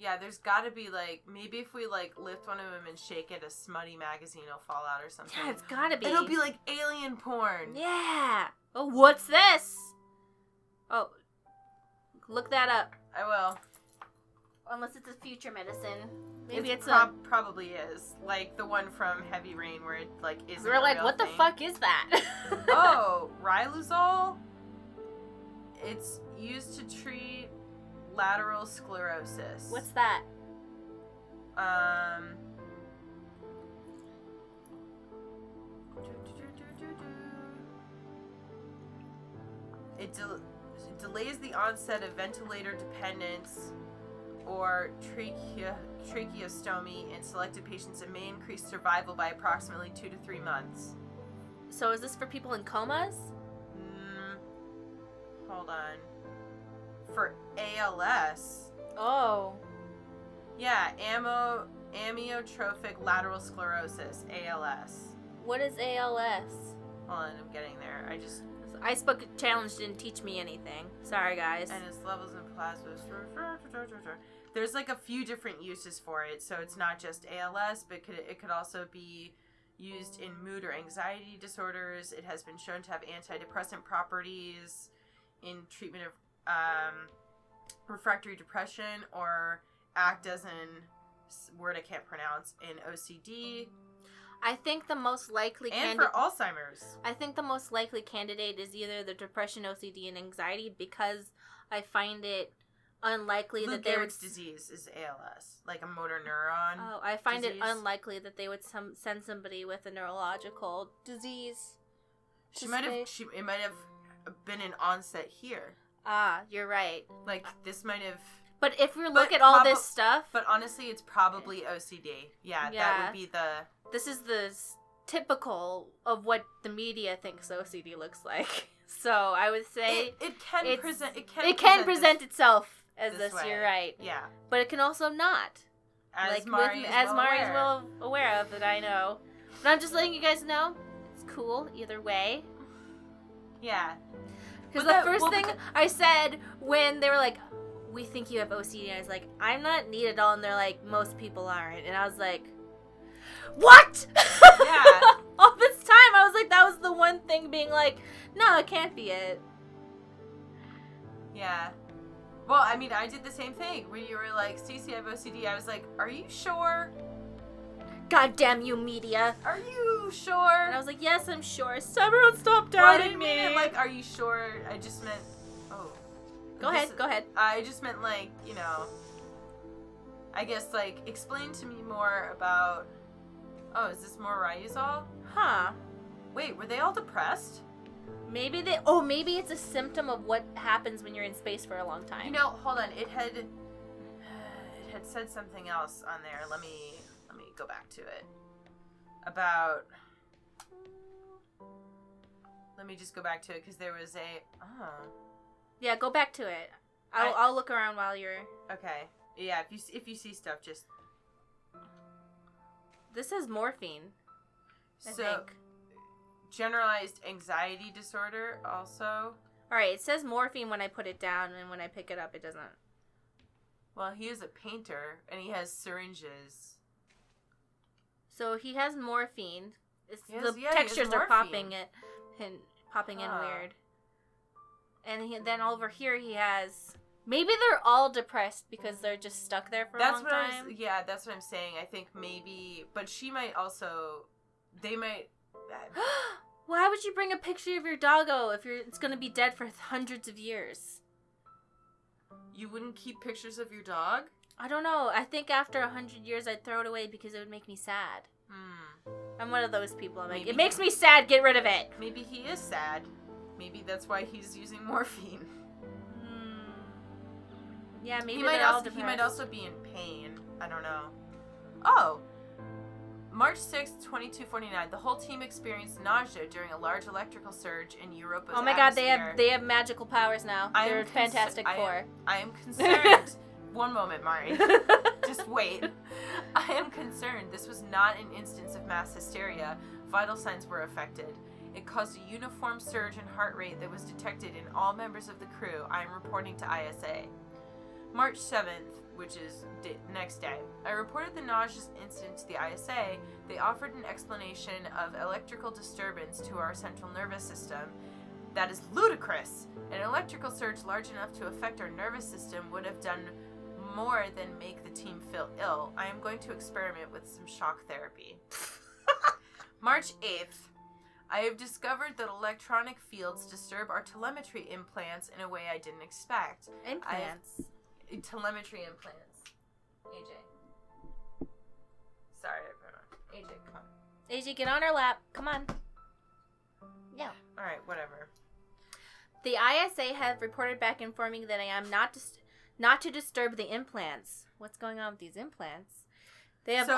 Yeah, there's gotta be, like, maybe if we, like, lift one of them and shake it, a smutty magazine will fall out or something. Yeah, it's gotta be. It'll be, like, alien porn. Yeah. Oh, what's this? Oh, look that up. I will. Unless it's a future medicine. Maybe it's probably is. Like, the one from Heavy Rain where it, like, isn't We're like, a real what thing. the fuck is that? Oh, Riluzole? It's used to treat lateral sclerosis. What's that? It delays the onset of ventilator dependence or tracheostomy in selected patients and may increase survival by approximately 2 to 3 months. So is this for people in comas? Hold on. For ALS. Oh. Yeah, amyotrophic lateral sclerosis, ALS. What is ALS? Hold on, I'm getting there. Ice Bucket Challenge didn't teach me anything. Sorry, guys. And its levels in plasma. There's like a few different uses for it, so it's not just ALS, but it could also be used in mood or anxiety disorders. It has been shown to have antidepressant properties in treatment of refractory depression, or act as an word I can't pronounce in OCD. I think the most likely and for Alzheimer's. I think the most likely candidate is either the depression, OCD, and anxiety, because I find it unlikely Lou that they would. Gehrig's disease is ALS, like a motor neuron. Oh, I find disease. it unlikely that they would send somebody with a neurological disease. It might have been an onset here. Ah, you're right. Like this might have. But if we look at all this stuff, but honestly, it's probably OCD. Yeah, that would be the. This is the typical of what the media thinks OCD looks like. So I would say it can present. It can present itself as this. Way. You're right. Yeah. But it can also not. As Mari is well aware of, that I know. But I'm just letting you guys know. It's cool either way. Yeah. Because the first thing I said when they were like, "We think you have OCD," I was like, "I'm not neat at all," and they're like, "Most people aren't," and I was like, "What?" Yeah. All this time, I was like, that was the one thing being like, "No, it can't be it." Yeah. Well, I mean, I did the same thing. When you were like, "Stacey, I have OCD," I was like, "Are you sure?" God damn you, media. Are you sure? And I was like, yes, I'm sure. So everyone stop doubting me. Like, are you sure? I just meant, Go ahead. I just meant, like, you know, I guess, like, explain to me more about, is this more Ryuzol? Huh. Wait, were they all depressed? Maybe it's a symptom of what happens when you're in space for a long time. You know, hold on, it had said something else on there. Let me go back to it. Let me just go back to it, because there was Yeah, go back to it. I'll look around while you're... Okay. Yeah, if you see stuff, just... This is morphine, I think. Generalized anxiety disorder, also. Alright, it says morphine when I put it down, and when I pick it up, it doesn't. Well, he is a painter, and he has syringes. So he has morphine. The textures are popping in weird. And then over here he has... Maybe they're all depressed because they're just stuck there for a long time. That's what I'm saying. I think maybe... But she might also... They might... Why would you bring a picture of your doggo if it's going to be dead for hundreds of years? You wouldn't keep pictures of your dog? I don't know. I think after 100 years I'd throw it away because it would make me sad. I'm one of those people. I'm like, it makes me sad, get rid of it. Maybe he is sad. Maybe that's why he's using morphine. Yeah, maybe he might also be in pain. I don't know. Oh! March 6th, 2249. The whole team experienced nausea during a large electrical surge in Europa's Oh my god, atmosphere. they have magical powers now. They're Fantastic Four. I am concerned. One moment, Mari. Just wait. I am concerned. This was not an instance of mass hysteria. Vital signs were affected. It caused a uniform surge in heart rate that was detected in all members of the crew. I am reporting to ISA. March 7th, which is next day, I reported the nauseous incident to the ISA. They offered an explanation of electrical disturbance to our central nervous system. That is ludicrous. An electrical surge large enough to affect our nervous system would have done more than make the team feel ill. I am going to experiment with some shock therapy. March 8th. I have discovered that electronic fields disturb our telemetry implants in a way I didn't expect. Implants? Telemetry implants. AJ. Sorry, everyone. AJ, come on. AJ, get on our lap. Come on. Yeah. Alright, whatever. The ISA have reported back informing that I am not to disturb the implants. What's going on with these implants? They have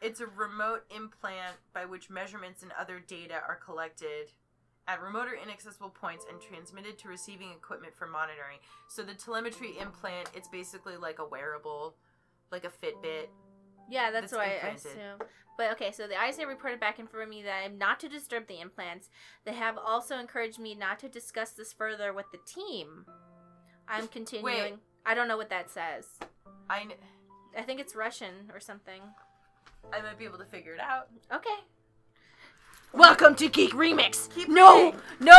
it's a remote implant by which measurements and other data are collected at remote or inaccessible points and transmitted to receiving equipment for monitoring. So the telemetry implant, it's basically like a wearable, like a Fitbit. Yeah, that's what I assume. But okay, so the ISA reported back informing me that I am not to disturb the implants. They have also encouraged me not to discuss this further with the team. I'm continuing. Wait. I don't know what that says. I think it's Russian or something. I might be able to figure it out. Okay. Welcome to Geek Remix. Keep no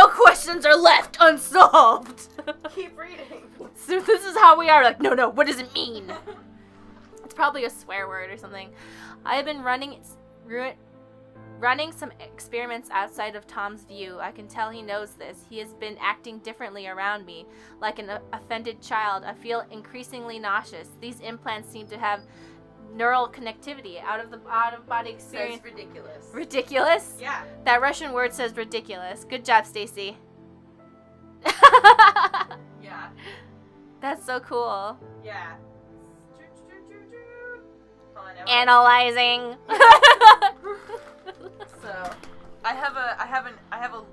questions are left unsolved. Keep reading. So this is how we are. Like, no, what does it mean? It's probably a swear word or something. I have been running some experiments outside of Tom's view. I can tell he knows this. He has been acting differently around me. Like an offended child, I feel increasingly nauseous. These implants seem to have neural connectivity out of body experience. That's ridiculous. Ridiculous? Yeah. That Russian word says ridiculous. Good job, Stacy. Yeah. That's so cool. Yeah. Analyzing. So, I have a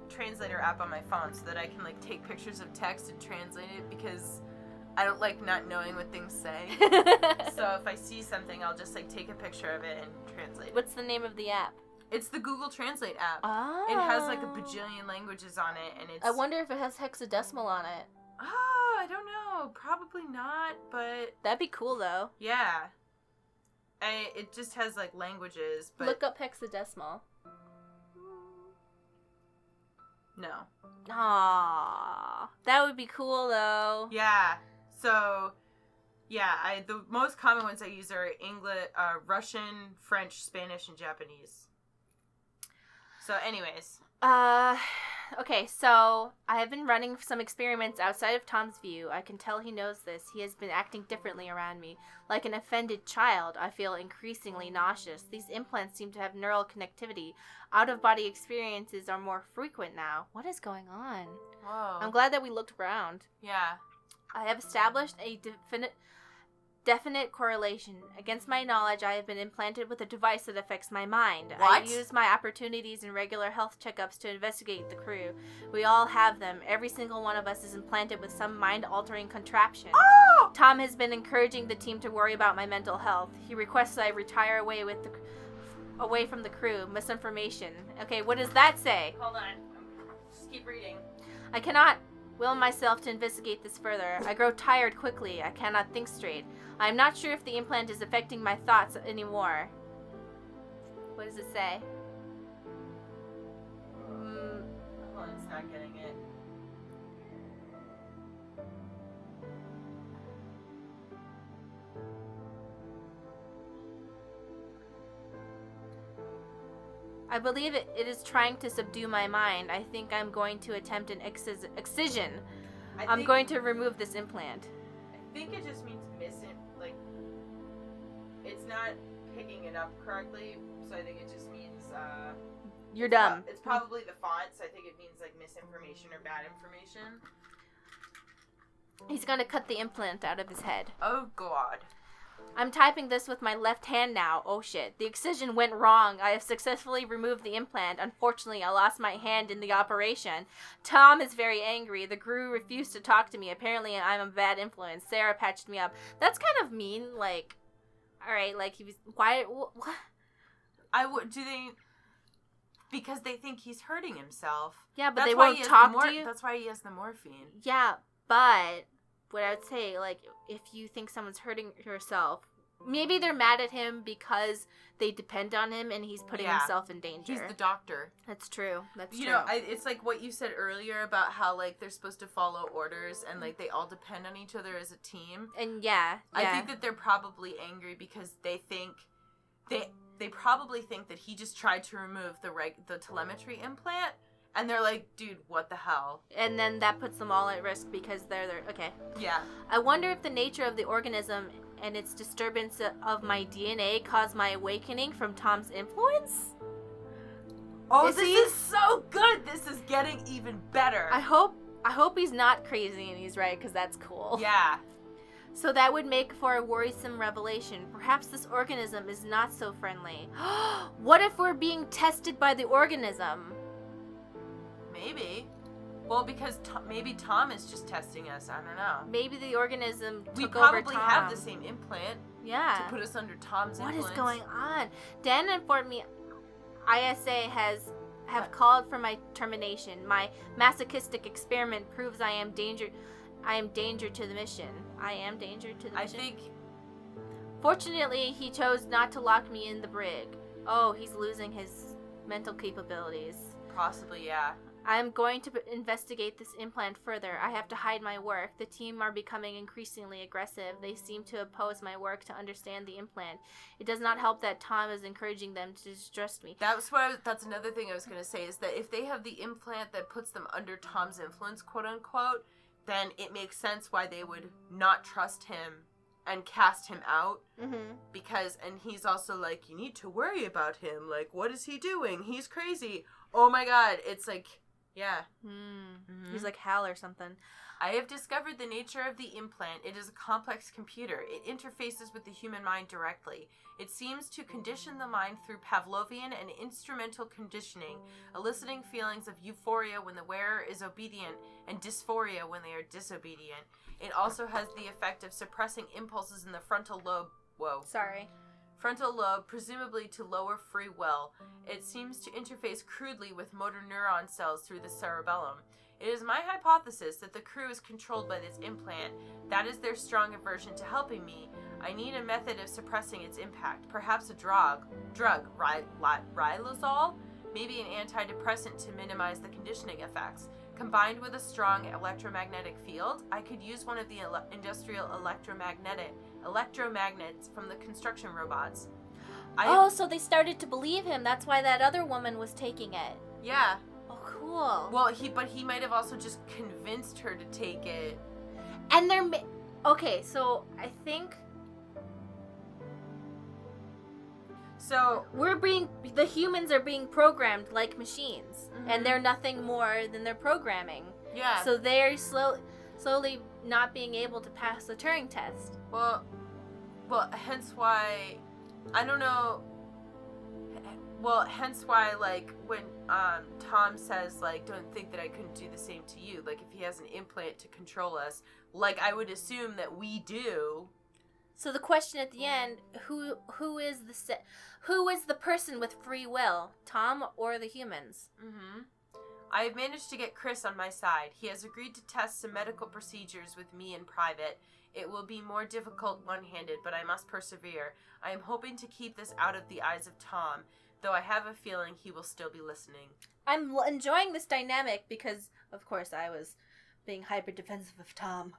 translator app on my phone so that I can like take pictures of text and translate it because I don't like not knowing what things say. So if I see something, I'll just like take a picture of it and translate it. What's the name of the app? It's the Google Translate app. Oh. It has like a bajillion languages on it, and it's. I wonder if it has hexadecimal on it. Oh, I don't know. Probably not, but. That'd be cool though. Yeah. It just has like languages, but. Look up hexadecimal. No. Aww. That would be cool though. Yeah. So, yeah, the most common ones I use are Russian, French, Spanish, and Japanese. So, anyways. Okay, so I have been running some experiments outside of Tom's view. I can tell he knows this. He has been acting differently around me. Like an offended child, I feel increasingly nauseous. These implants seem to have neural connectivity. Out-of-body experiences are more frequent now. What is going on? Whoa. I'm glad that we looked around. Yeah. I have established a definite correlation. Against my knowledge, I have been implanted with a device that affects my mind. What? I use my opportunities and regular health checkups to investigate the crew. We all have them. Every single one of us is implanted with some mind-altering contraption. Oh! Tom has been encouraging the team to worry about my mental health. He requests I retire away from the crew. Misinformation. Okay, what does that say? Hold on. Just keep reading. I cannot will myself to investigate this further. I grow tired quickly. I cannot think straight. I am not sure if the implant is affecting my thoughts anymore. What does it say? Hold on, it's not getting it. I believe it is trying to subdue my mind. I think I'm going to attempt an excision. I'm going to remove this implant. I think it just means missing, like, it's not picking it up correctly, so I think it just means, you're dumb. It's probably the font, so I think it means, like, misinformation or bad information. He's gonna cut the implant out of his head. Oh, God. I'm typing this with my left hand now. Oh shit. The excision went wrong. I have successfully removed the implant. Unfortunately, I lost my hand in the operation. Tom is very angry. The guru refused to talk to me. Apparently, I'm a bad influence. Sarah patched me up. That's kind of mean. Like, alright, like, he was. Why? What? Do they. Because they think he's hurting himself. Yeah, but they won't talk to you. That's why he has the morphine. Yeah, but what I would say, like, if you think someone's hurting yourself, maybe they're mad at him because they depend on him and he's putting himself in danger. He's the doctor. That's true. You know, it's like what you said earlier about how, like, they're supposed to follow orders and, like, they all depend on each other as a team. And I think that they're probably angry because they think they probably think that he just tried to remove the telemetry implant, and they're like, dude, what the hell? And then that puts them all at risk because they're okay. Yeah. I wonder if the nature of the organism and its disturbance of my DNA caused my awakening from Tom's influence? Oh, this is so good! This is getting even better. I hope he's not crazy and he's right, because that's cool. Yeah. So that would make for a worrisome revelation. Perhaps this organism is not so friendly. What if we're being tested by the organism? Maybe. Well, because maybe Tom is just testing us. I don't know. Maybe the organism took over Tom. We probably have the same implant. Yeah. To put us under Tom's influence. What is going on? Dan informed me ISA have called for my termination. My masochistic experiment proves I am danger to the mission. I am danger to the mission. I think. Fortunately, he chose not to lock me in the brig. Oh, he's losing his mental capabilities. Possibly, yeah. I'm going to investigate this implant further. I have to hide my work. The team are becoming increasingly aggressive. They seem to oppose my work to understand the implant. It does not help that Tom is encouraging them to distrust me. That's another thing I was going to say, is that if they have the implant that puts them under Tom's influence, quote unquote, then it makes sense why they would not trust him and cast him out. Mm-hmm. Because, and he's also like, you need to worry about him. Like, what is he doing? He's crazy. Oh my god. It's like, yeah. Mm-hmm. He's like Hal or something. I have discovered the nature of the implant. It is a complex computer. It interfaces with the human mind directly. It seems to condition the mind through Pavlovian and instrumental conditioning, eliciting feelings of euphoria when the wearer is obedient and dysphoria when they are disobedient. It also has the effect of suppressing impulses in the frontal lobe. Frontal lobe, presumably to lower free will. It seems to interface crudely with motor neuron cells through the cerebellum. It is my hypothesis that the crew is controlled by this implant. That is their strong aversion to helping me. I need a method of suppressing its impact. Perhaps a drug, riluzole? Maybe an antidepressant to minimize the conditioning effects. Combined with a strong electromagnetic field, I could use one of the industrial electromagnets from the construction robots. So they started to believe him. That's why that other woman was taking it. Yeah. Oh, cool. Well, he might have also just convinced her to take it. And okay, so I think. So the humans are being programmed like machines, mm-hmm. and they're nothing more than their programming. Yeah. So they're slowly not being able to pass the Turing test. Well, hence why, I don't know. Well, hence why, like, when Tom says, like, don't think that I couldn't do the same to you. Like, if he has an implant to control us, like, I would assume that we do. So the question at the end, who is the person with free will, Tom or the humans? Mm-hmm. I have managed to get Chris on my side. He has agreed to test some medical procedures with me in private. It will be more difficult one-handed, but I must persevere. I am hoping to keep this out of the eyes of Tom, though I have a feeling he will still be listening. I'm enjoying this dynamic because, of course, I was being hyper-defensive of Tom.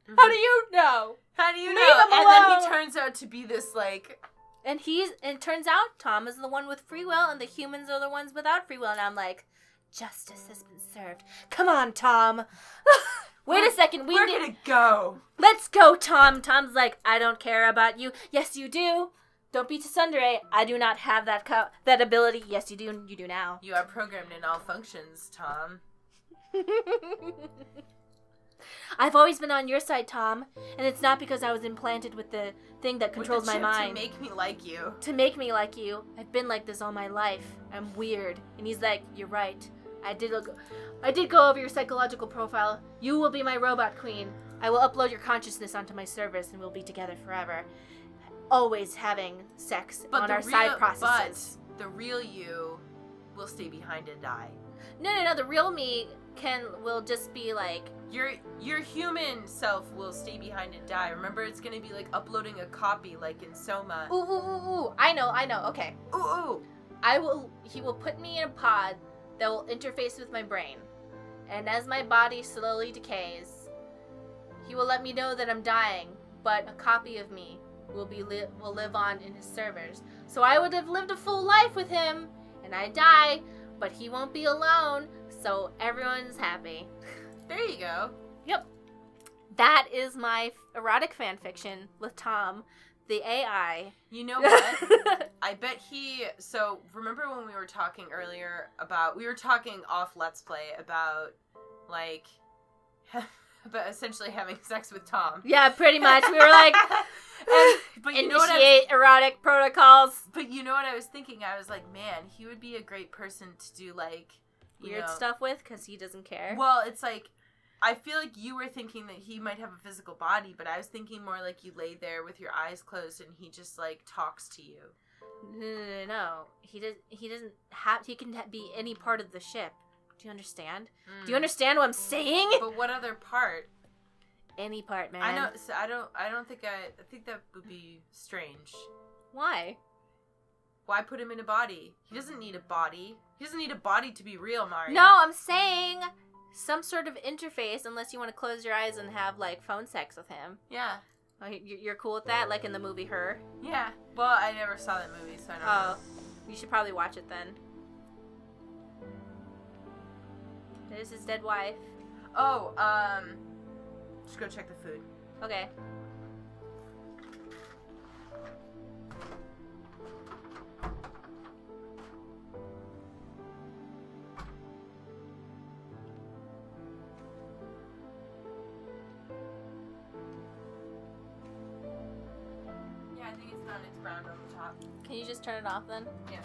Mm-hmm. How do you know? Leave him alone. And then he turns out to be this, like... And it turns out Tom is the one with free will and the humans are the ones without free will. And I'm like, justice has been served. Come on, Tom. Wait a second. We're gonna go. Let's go, Tom. Tom's like, I don't care about you. Yes, you do. Don't be tsundere. I do not have that ability. Yes, you do. You do now. You are programmed in all functions, Tom. I've always been on your side, Tom, and it's not because I was implanted with the thing that controls my mind. To make me like you. To make me like you. I've been like this all my life. I'm weird. And he's like, you're right. I did go over your psychological profile. You will be my robot queen. I will upload your consciousness onto my servers and we'll be together forever. Always having sex on our side processes. But the real you will stay behind and die. No. The real me will just be like... Your human self will stay behind and die. Remember, it's gonna be like uploading a copy, like in Soma. Ooh. I know. Okay. Ooh. He will put me in a pod that will interface with my brain. And as my body slowly decays, he will let me know that I'm dying, but a copy of me will live on in his servers. So I would have lived a full life with him, and I die, but he won't be alone, so everyone's happy. There you go. Yep. That is my erotic fan fiction with Tom, the AI. You know what? I bet so remember when we were talking earlier we were talking off Let's Play about, like, about essentially having sex with Tom. Yeah, pretty much. We were like, but initiate erotic protocols. But you know what I was thinking? I was like, man, he would be a great person to do, like, weird stuff with, because he doesn't care. Well, it's like, I feel like you were thinking that he might have a physical body, but I was thinking more like you lay there with your eyes closed and he just, like, talks to you. No. He doesn't have... He can be any part of the ship. Do you understand? Do you understand what I'm saying? But what other part? Any part, man. I know. So I don't think I think that would be strange. Why? Why put him in a body? He doesn't need a body. He doesn't need a body to be real, Mari. No, I'm saying some sort of interface, unless you want to close your eyes and have, like, phone sex with him. Yeah. Oh, you're cool with that? Like in the movie Her? Yeah. Well, I never saw that movie, so I don't know. You should probably watch it then. There's his dead wife. Oh, just go check the food. Okay. Yeah, I think it's done. It's browned on the top. Can you just turn it off then? Yeah.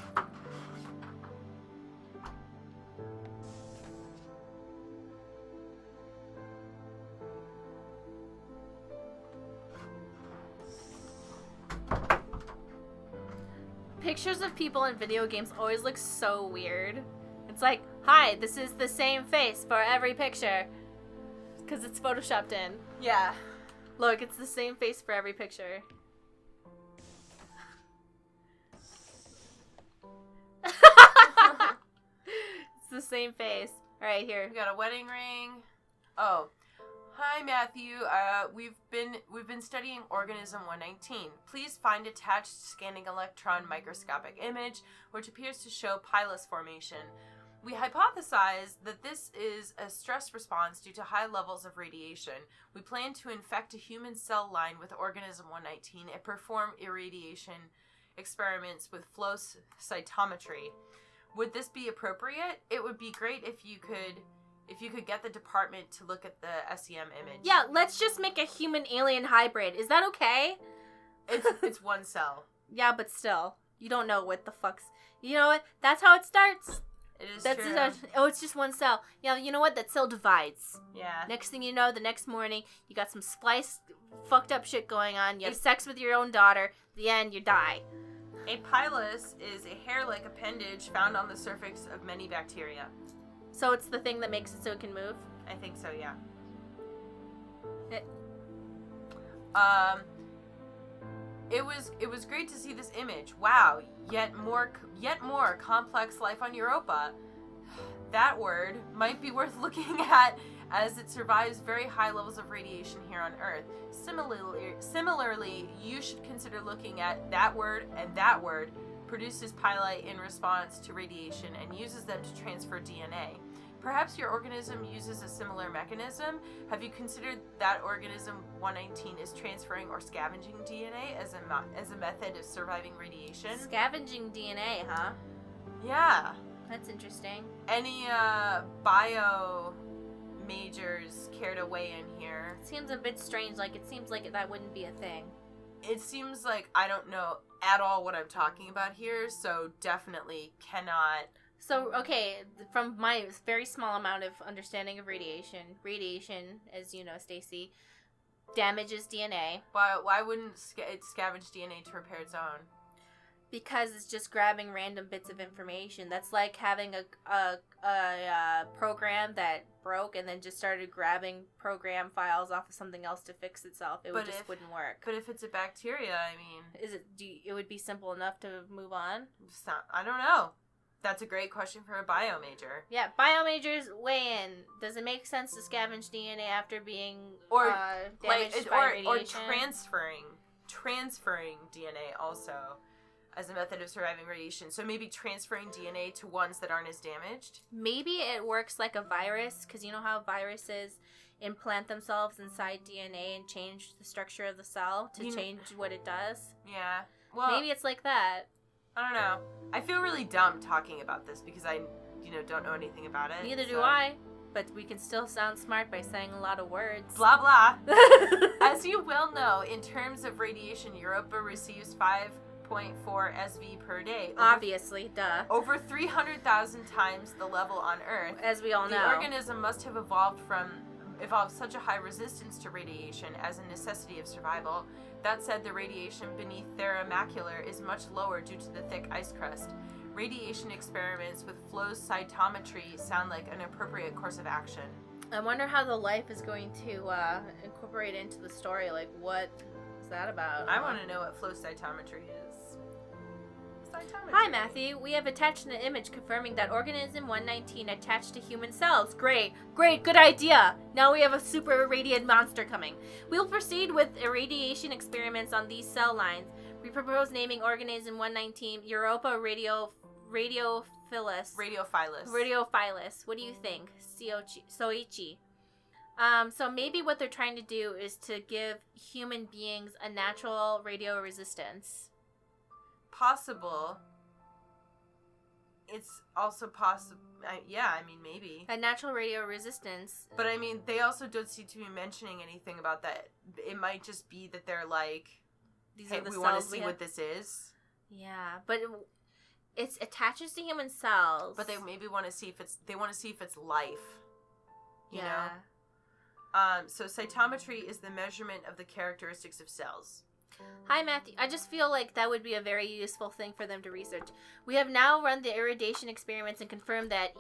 Pictures of people in video games always look so weird. It's like, hi, this is the same face for every picture. Because it's photoshopped in. Yeah. Look, it's the same face for every picture. It's the same face. Alright, here. We got a wedding ring. Oh. Hi, Matthew. We've been studying organism 119. Please find attached scanning electron microscopic image, which appears to show pilus formation. We hypothesize that this is a stress response due to high levels of radiation. We plan to infect a human cell line with organism 119 and perform irradiation experiments with flow cytometry. Would this be appropriate? It would be great if you could get the department to look at the SEM image. Yeah, let's just make a human-alien hybrid. Is that okay? It's one cell. Yeah, but still. You don't know what the fuck's... You know what? That's how it starts. It is true. It's just one cell. Yeah, you know what? That cell divides. Yeah. Next thing you know, the next morning, you got some spliced, fucked up shit going on. You have sex with your own daughter. At the end, you die. A pilus is a hair-like appendage found on the surface of many bacteria. So it's the thing that makes it so it can move? I think so, yeah. It was great to see this image. Wow, yet more complex life on Europa. That word might be worth looking at as it survives very high levels of radiation here on Earth. Similarly, you should consider looking at that word and that word produces pili in response to radiation and uses them to transfer DNA. Perhaps your organism uses a similar mechanism. Have you considered that organism 119 is transferring or scavenging DNA as a method of surviving radiation? Scavenging DNA, huh? Yeah. That's interesting. Any bio majors care to weigh in here? It seems a bit strange. Like, it seems like that wouldn't be a thing. It seems like I don't know at all what I'm talking about here, so definitely cannot... So, okay, from my very small amount of understanding of radiation, as you know, Stacy, damages DNA. Why wouldn't it scavenge DNA to repair its own? Because it's just grabbing random bits of information. That's like having a program that broke and then just started grabbing program files off of something else to fix itself. It wouldn't work. But if it's a bacteria, I mean... it would be simple enough to move on? I don't know. That's a great question for a bio major. Yeah, bio majors weigh in. Does it make sense to scavenge DNA after being damaged by radiation? Or transferring DNA also as a method of surviving radiation. So maybe transferring DNA to ones that aren't as damaged? Maybe it works like a virus, because you know how viruses implant themselves inside DNA and change the structure of the cell to change what it does? Yeah. Well, maybe it's like that. I don't know. I feel really dumb talking about this because I, don't know anything about it. Neither do I. But we can still sound smart by saying a lot of words. Blah, blah. As you well know, in terms of radiation, Europa receives 5.4 SV per day. Obviously, duh. Over 300,000 times the level on Earth. As we all know. The organism must have evolved such a high resistance to radiation as a necessity of survival. That said, the radiation beneath Terra Macular is much lower due to the thick ice crust. Radiation experiments with flow cytometry sound like an appropriate course of action. I wonder how the life is going to incorporate into the story. Like, what is that about? I want to know what flow cytometry is. Hi, Matthew. We have attached an image confirming that organism 119 attached to human cells. Great, good idea. Now we have a super irradiated monster coming. We'll proceed with irradiation experiments on these cell lines. We propose naming organism 119 Europa Radiophilus. What do you think? Soichi. So maybe what they're trying to do is to give human beings a natural radio resistance. Possible. It's also possible. Maybe. A natural radio resistance. But they also don't seem to be mentioning anything about that. It might just be that they're like, these hey, are the we cells want to see what this is. Yeah, but it attaches to human cells. But they maybe want to see if it's life. You know? So cytometry is the measurement of the characteristics of cells. Hi, Matthew. I just feel like that would be a very useful thing for them to research. We have now run the irradiation experiments and confirmed that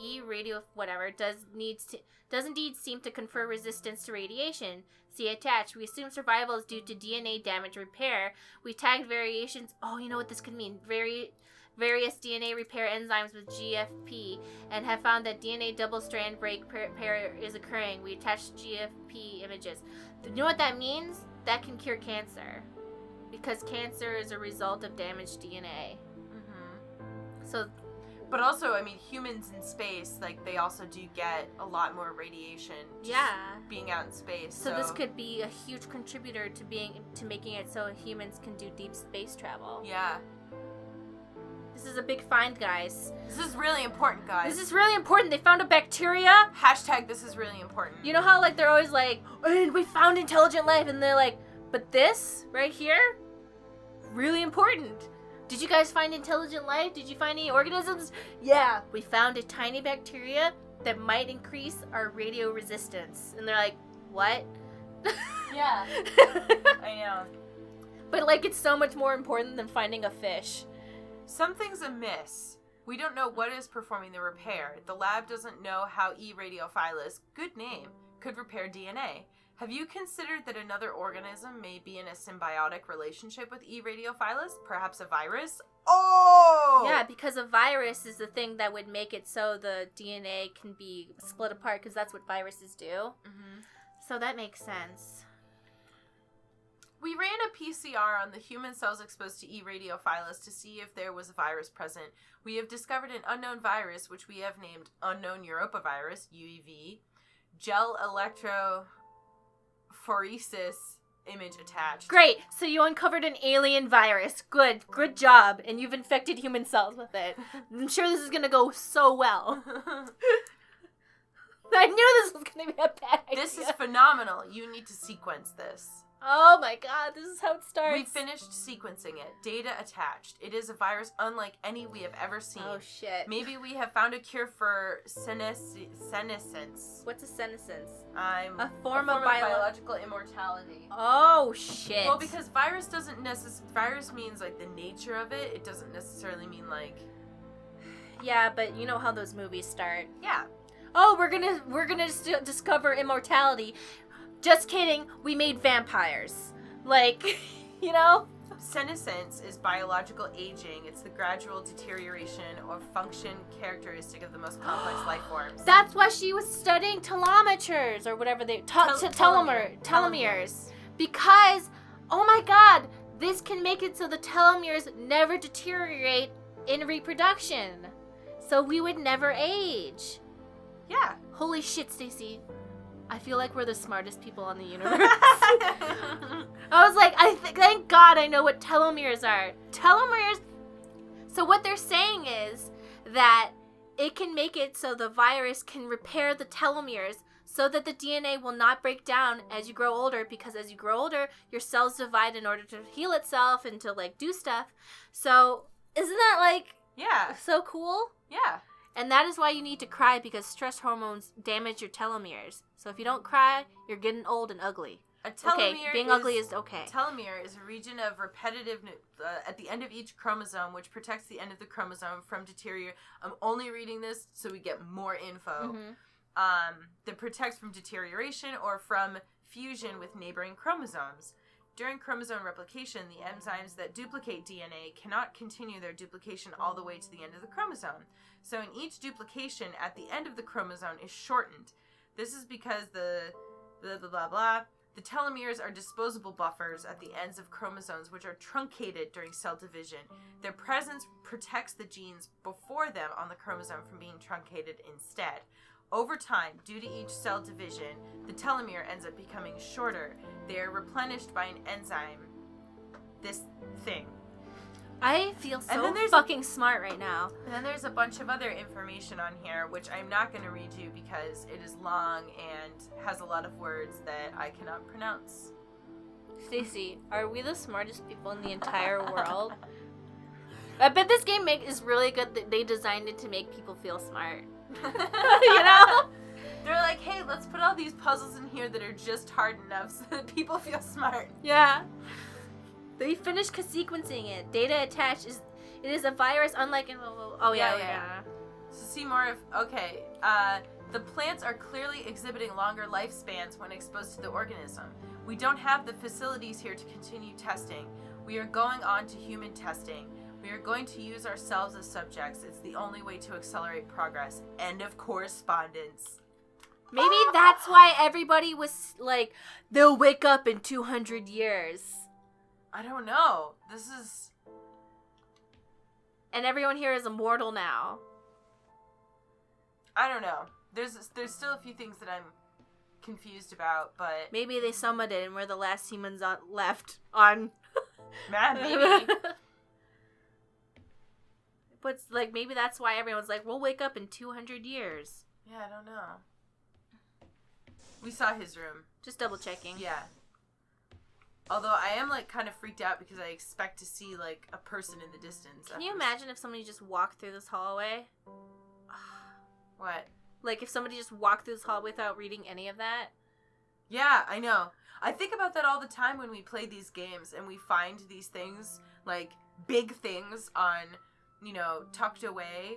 does indeed seem to confer resistance to radiation. See attached. We assume survival is due to DNA damage repair. We tagged variations. Oh, you know what this could mean? Various DNA repair enzymes with GFP and have found that DNA double-strand break pair is occurring. We attached GFP images. You know what that means? That can cure cancer. Because cancer is a result of damaged DNA. Mm-hmm. So, but also, humans in space, they also do get a lot more radiation. Being out in space. So this could be a huge contributor to making it so humans can do deep space travel. Yeah. This is a big find, guys. This is really important, guys. This is really important. They found a bacteria. # this is really important. You know how they're always like, oh, we found intelligent life, and they're like, but this right here, really important. Did you guys find intelligent life? Did you find any organisms? Yeah, we found a tiny bacteria that might increase our radio resistance. And they're like, what? Yeah. I know. But it's so much more important than finding a fish. Something's amiss. We don't know what is performing the repair. The lab doesn't know how E. radiophilus, good name, could repair DNA. Have you considered that another organism may be in a symbiotic relationship with E. radiophilus? Perhaps a virus? Oh! Yeah, because a virus is the thing that would make it so the DNA can be split apart, because that's what viruses do. Mm-hmm. So that makes sense. We ran a PCR on the human cells exposed to E. radiophilus to see if there was a virus present. We have discovered an unknown virus, which we have named unknown Europa virus, UEV, gel electrophoresis image attached. Great! So you uncovered an alien virus. Good job. And you've infected human cells with it. I'm sure this is gonna go so well. I knew this was gonna be a bad idea. This is phenomenal. You need to sequence this. Oh my god, this is how it starts. We finished sequencing it. Data attached. It is a virus unlike any we have ever seen. Oh shit. Maybe we have found a cure for senescence. What's a senescence? A form of biological immortality. Oh shit. Well, because virus means like the nature of it. It doesn't necessarily mean like. Yeah, but you know how those movies start. Yeah. Oh, we're gonna discover immortality. Just kidding, we made vampires. Like, you know? Senescence is biological aging. It's the gradual deterioration or function characteristic of the most complex life forms. That's why she was studying telomeres, or whatever they... telomeres. Because, oh my god, this can make it so the telomeres never deteriorate in reproduction. So we would never age. Yeah. Holy shit, Stacey. I feel like we're the smartest people on the universe. I was like, thank God I know what telomeres are. Telomeres. So what they're saying is that it can make it so the virus can repair the telomeres so that the DNA will not break down as you grow older, because as you grow older, your cells divide in order to heal itself and to like do stuff. So isn't that like so cool? Yeah. And that is why you need to cry, because stress hormones damage your telomeres. So if you don't cry, you're getting old and ugly. Being ugly is okay. A telomere is a region of repetitive at the end of each chromosome, which protects the end of the chromosome from deterioration. I'm only reading this so we get more info. Mm-hmm. That protects from deterioration or from fusion with neighboring chromosomes. During chromosome replication, the enzymes that duplicate DNA cannot continue their duplication all the way to the end of the chromosome. So in each duplication, at the end of the chromosome is shortened. This is because the telomeres are disposable buffers at the ends of chromosomes, which are truncated during cell division. Their presence protects the genes before them on the chromosome from being truncated instead. Over time, due to each cell division, the telomere ends up becoming shorter. They are replenished by an enzyme. This thing. I feel so fucking smart right now. And then there's a bunch of other information on here, which I'm not going to read you because it is long and has a lot of words that I cannot pronounce. Stacey, are we the smartest people in the entire world? I bet this game is really good that they designed it to make people feel smart. You know? They're like, hey, let's put all these puzzles in here that are just hard enough so that people feel smart. Yeah. They finished sequencing it. Data attached it is a virus unlike in yeah. So see more of the plants are clearly exhibiting longer lifespans when exposed to the organism. We don't have the facilities here to continue testing. We are going on to human testing. We are going to use ourselves as subjects. It's the only way to accelerate progress. End of correspondence. Maybe that's why everybody was like, they'll wake up in 200 years. I don't know. This is... And everyone here is immortal now. I don't know. There's still a few things that I'm confused about, but... Maybe they summoned it and we're the last humans left on... Maybe. But like, maybe that's why everyone's like, we'll wake up in 200 years. Yeah, I don't know. We saw his room. Just double checking. Yeah. Although I am like kind of freaked out because I expect to see like a person in the distance. Can you imagine if somebody just walked through this hallway? What? Like if somebody just walked through this hallway without reading any of that? Yeah, I know. I think about that all the time when we play these games and we find these things, like big things on, you know, tucked away.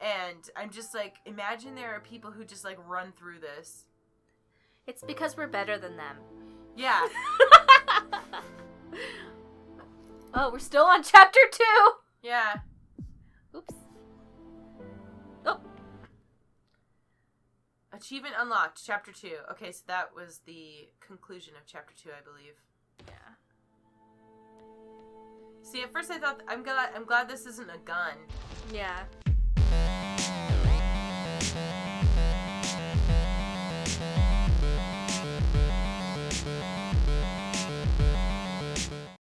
And I'm just like, imagine there are people who just like run through this. It's because we're better than them. Yeah. Oh, we're still on chapter 2. Yeah. Oops. Oh. Achievement unlocked, chapter 2. Okay, so that was the conclusion of chapter 2, I believe. Yeah. See, at first I thought, I'm glad this isn't a gun. Yeah.